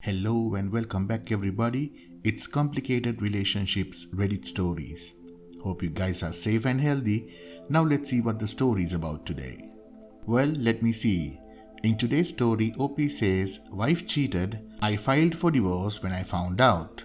Hello and welcome back everybody. It's Complicated Relationships Reddit Stories. Hope you guys are safe and healthy. Now let's see what the story is about today. Well, let me see. In today's story, OP says, wife cheated. I filed for divorce when I found out.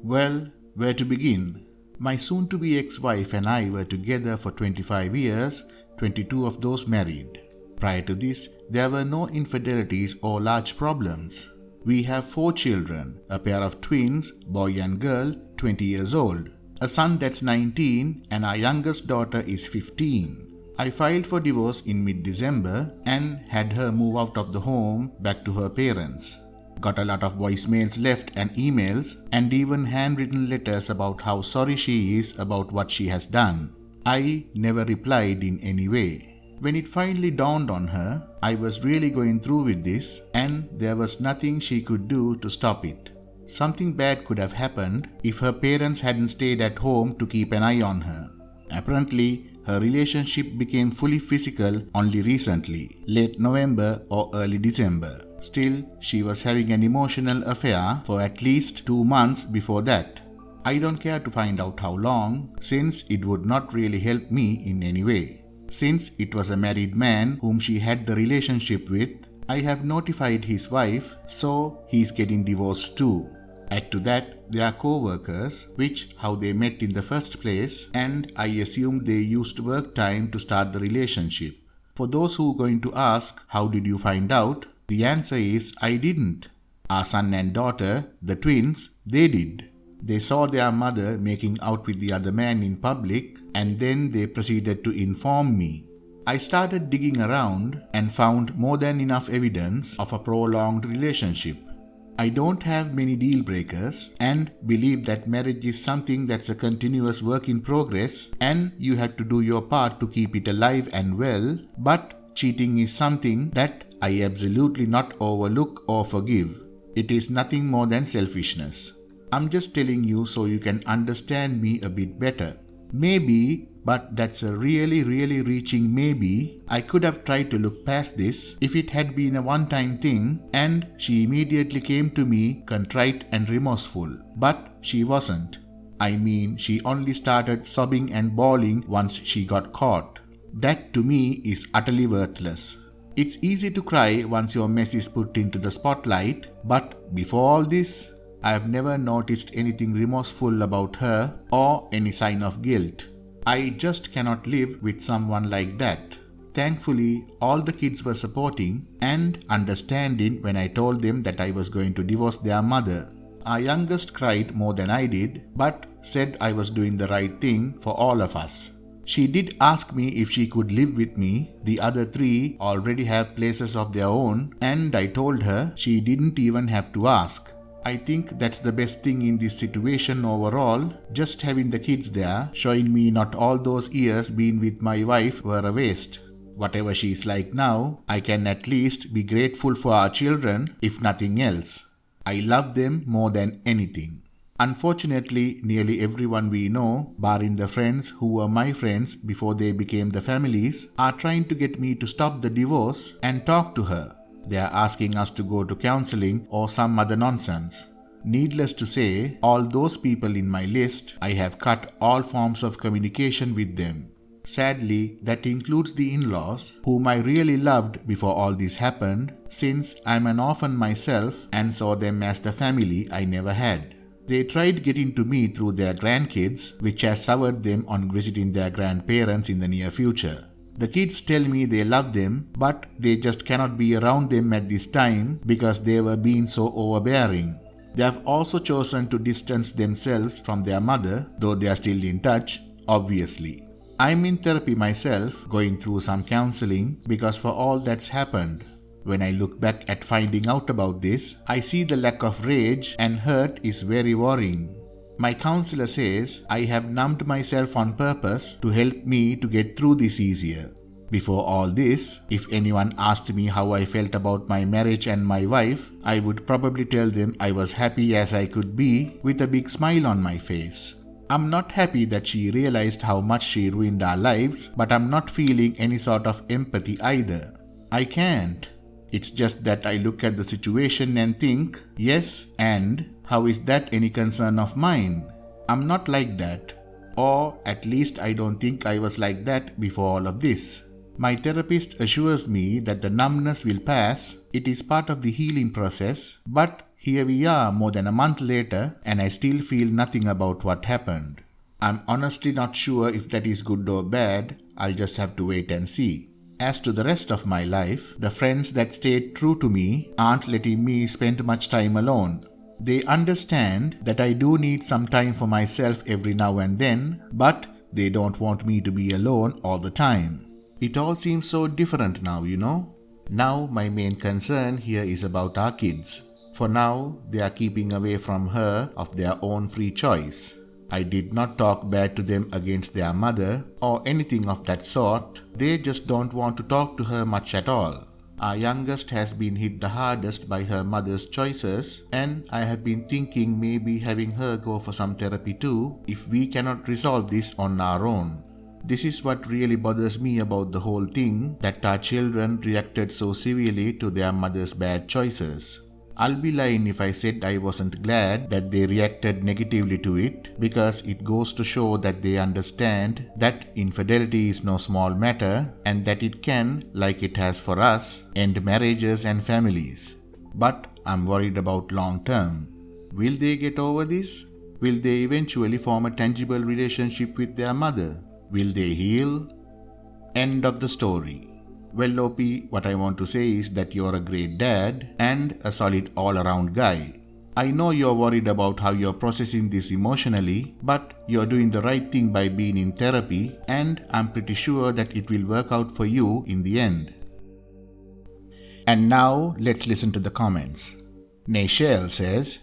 Well, where to begin? My soon-to-be ex-wife and I were together for 25 years, 22 of those married. Prior to this, there were no infidelities or large problems. We have 4 children, a pair of twins, boy and girl, 20 years old, a son that's 19, and our youngest daughter is 15. I filed for divorce in mid-December and had her move out of the home back to her parents. Got a lot of voicemails left and emails and even handwritten letters about how sorry she is about what she has done. I never replied in any way. When it finally dawned on her, I was really going through with this and there was nothing she could do to stop it. Something bad could have happened if her parents hadn't stayed at home to keep an eye on her. Apparently, her relationship became fully physical only recently, late November or early December. Still, she was having an emotional affair for at least 2 months before that. I don't care to find out how long, since it would not really help me in any way. Since it was a married man whom she had the relationship with, I have notified his wife, so he's getting divorced too. Add to that, they are co-workers, which how they met in the first place, and I assume they used work time to start the relationship. For those who are going to ask, how did you find out? The answer is, I didn't. Our son and daughter, the twins, they did. They saw their mother making out with the other man in public and then they proceeded to inform me. I started digging around and found more than enough evidence of a prolonged relationship. I don't have many deal breakers and believe that marriage is something that's a continuous work in progress and you have to do your part to keep it alive and well, but cheating is something that I absolutely not overlook or forgive. It is nothing more than selfishness. I'm just telling you so you can understand me a bit better. Maybe, but that's a really reaching maybe, I could have tried to look past this if it had been a one-time thing and she immediately came to me contrite and remorseful. But she wasn't. I mean, she only started sobbing and bawling once she got caught. That to me is utterly worthless. It's easy to cry once your mess is put into the spotlight, but before all this, I have never noticed anything remorseful about her or any sign of guilt. I just cannot live with someone like that. Thankfully, all the kids were supporting and understanding when I told them that I was going to divorce their mother. Our youngest cried more than I did, but said I was doing the right thing for all of us. She did ask me if she could live with me. The other 3 already have places of their own, and I told her she didn't even have to ask. I think that's the best thing in this situation overall, just having the kids there, showing me not all those years being with my wife were a waste. Whatever she is like now, I can at least be grateful for our children, if nothing else. I love them more than anything. Unfortunately, nearly everyone we know, barring the friends who were my friends before they became the families, are trying to get me to stop the divorce and talk to her. They are asking us to go to counseling or some other nonsense. Needless to say, all those people in my list, I have cut all forms of communication with them. Sadly, that includes the in-laws, whom I really loved before all this happened, since I'm an orphan myself and saw them as the family I never had. They tried getting to me through their grandkids, which has soured them on visiting their grandparents in the near future. The kids tell me they love them, but they just cannot be around them at this time because they were being so overbearing. They have also chosen to distance themselves from their mother, though they are still in touch, obviously. I'm in therapy myself, going through some counseling because for all that's happened. When I look back at finding out about this, I see the lack of rage and hurt is very worrying. My counselor says I have numbed myself on purpose to help me to get through this easier. Before all this, if anyone asked me how I felt about my marriage and my wife, I would probably tell them I was happy as I could be with a big smile on my face. I'm not happy that she realized how much she ruined our lives, but I'm not feeling any sort of empathy either. I can't. It's just that I look at the situation and think, yes, and how is that any concern of mine? I'm not like that. Or at least I don't think I was like that before all of this. My therapist assures me that the numbness will pass, it is part of the healing process, but here we are more than a month later and I still feel nothing about what happened. I'm honestly not sure if that is good or bad, I'll just have to wait and see. As to the rest of my life, the friends that stayed true to me aren't letting me spend much time alone. They understand that I do need some time for myself every now and then, but they don't want me to be alone all the time. It all seems so different now, you know. Now my main concern here is about our kids. For now, they are keeping away from her of their own free choice. I did not talk bad to them against their mother or anything of that sort. They just don't want to talk to her much at all. Our youngest has been hit the hardest by her mother's choices, and I have been thinking maybe having her go for some therapy too if we cannot resolve this on our own. This is what really bothers me about the whole thing, that our children reacted so severely to their mother's bad choices. I'll be lying if I said I wasn't glad that they reacted negatively to it, because it goes to show that they understand that infidelity is no small matter and that it can, like it has for us, end marriages and families. But I'm worried about long term. Will they get over this? Will they eventually form a tangible relationship with their mother? Will they heal? End of the story. Well, OP, what I want to say is that you're a great dad and a solid all-around guy. I know you're worried about how you're processing this emotionally, but you're doing the right thing by being in therapy, and I'm pretty sure that it will work out for you in the end. And now, let's listen to the comments. Nashelle says,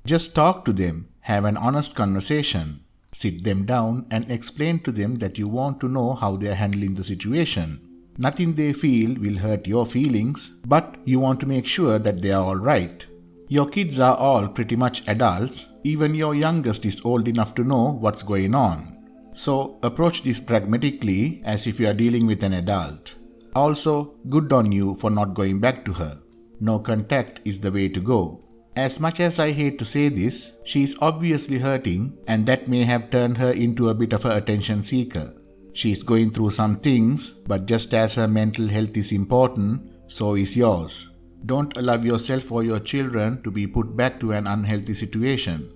just talk to them, have an honest conversation. Sit them down and explain to them that you want to know how they are handling the situation. Nothing they feel will hurt your feelings, but you want to make sure that they are all right. Your kids are all pretty much adults, even your youngest is old enough to know what's going on. So approach this pragmatically as if you are dealing with an adult. Also, good on you for not going back to her. No contact is the way to go. As much as I hate to say this, she is obviously hurting, and that may have turned her into a bit of an attention seeker. She is going through some things, but just as her mental health is important, so is yours. Don't allow yourself or your children to be put back to an unhealthy situation.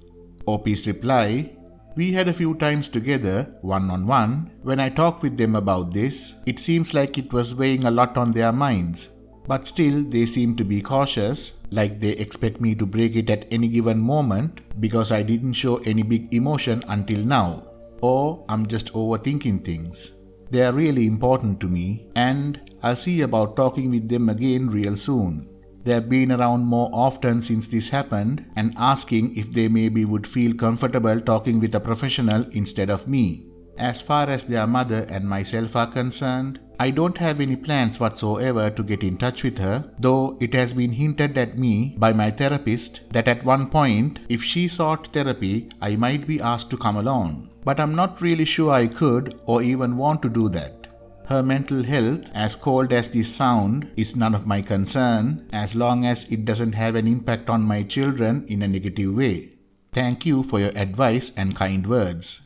OP's reply, we had a few times together, one-on-one. When I talked with them about this, it seems like it was weighing a lot on their minds. But still, they seem to be cautious, like they expect me to break it at any given moment because I didn't show any big emotion until now. Or I'm just overthinking things. They are really important to me, and I'll see about talking with them again real soon. They have been around more often since this happened and asking if they maybe would feel comfortable talking with a professional instead of me. As far as their mother and myself are concerned, I don't have any plans whatsoever to get in touch with her, though it has been hinted at me by my therapist that at one point, if she sought therapy, I might be asked to come along. But I'm not really sure I could or even want to do that. Her mental health, as cold as this sound, is none of my concern as long as it doesn't have an impact on my children in a negative way. Thank you for your advice and kind words.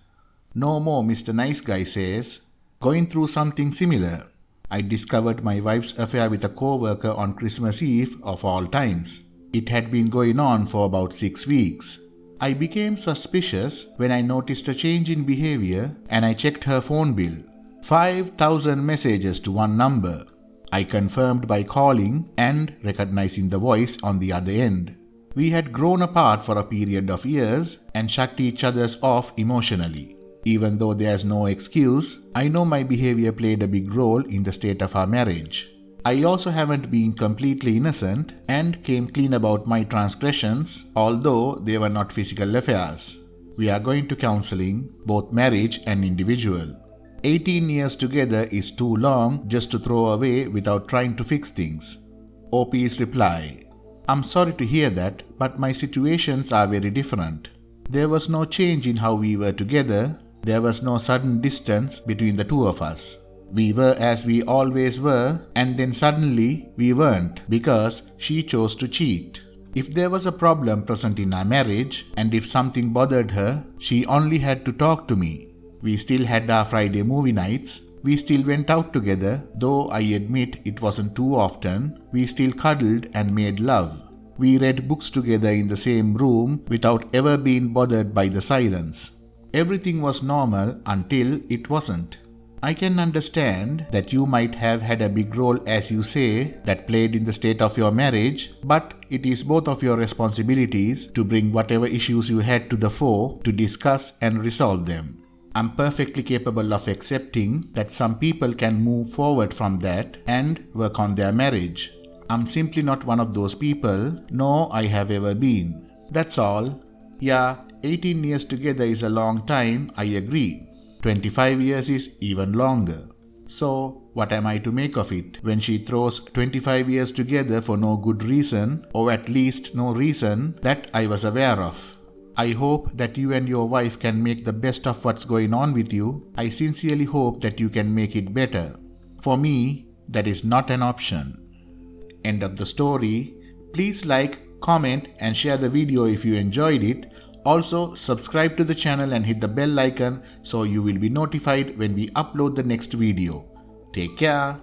No more Mr. Nice Guy says, going through something similar. I discovered my wife's affair with a co-worker on Christmas Eve of all times. It had been going on for about 6 weeks. I became suspicious when I noticed a change in behavior and I checked her phone bill. 5,000 messages to one number. I confirmed by calling and recognizing the voice on the other end. We had grown apart for a period of years and shut each other off emotionally. Even though there's no excuse, I know my behavior played a big role in the state of our marriage. I also haven't been completely innocent and came clean about my transgressions, although they were not physical affairs. We are going to counseling, both marriage and individual. 18 years together is too long just to throw away without trying to fix things. OP's reply, I'm sorry to hear that, but my situations are very different. There was no change in how we were together. There was no sudden distance between the two of us. We were as we always were, and then suddenly we weren't because she chose to cheat. If there was a problem present in our marriage, and if something bothered her, she only had to talk to me. We still had our Friday movie nights. We still went out together, though I admit it wasn't too often. We still cuddled and made love. We read books together in the same room without ever being bothered by the silence. Everything was normal until it wasn't. I can understand that you might have had a big role, as you say, that played in the state of your marriage, but it is both of your responsibilities to bring whatever issues you had to the fore to discuss and resolve them. I'm perfectly capable of accepting that some people can move forward from that and work on their marriage. I'm simply not one of those people, nor I have ever been. That's all. Yeah, 18 years together is a long time, I agree. 25 years is even longer. So, what am I to make of it when she throws 25 years together for no good reason, or at least no reason that I was aware of? I hope that you and your wife can make the best of what's going on with you. I sincerely hope that you can make it better. For me, that is not an option. End of the story. Please like, comment and share the video if you enjoyed it. Also, subscribe to the channel and hit the bell icon so you will be notified when we upload the next video. Take care.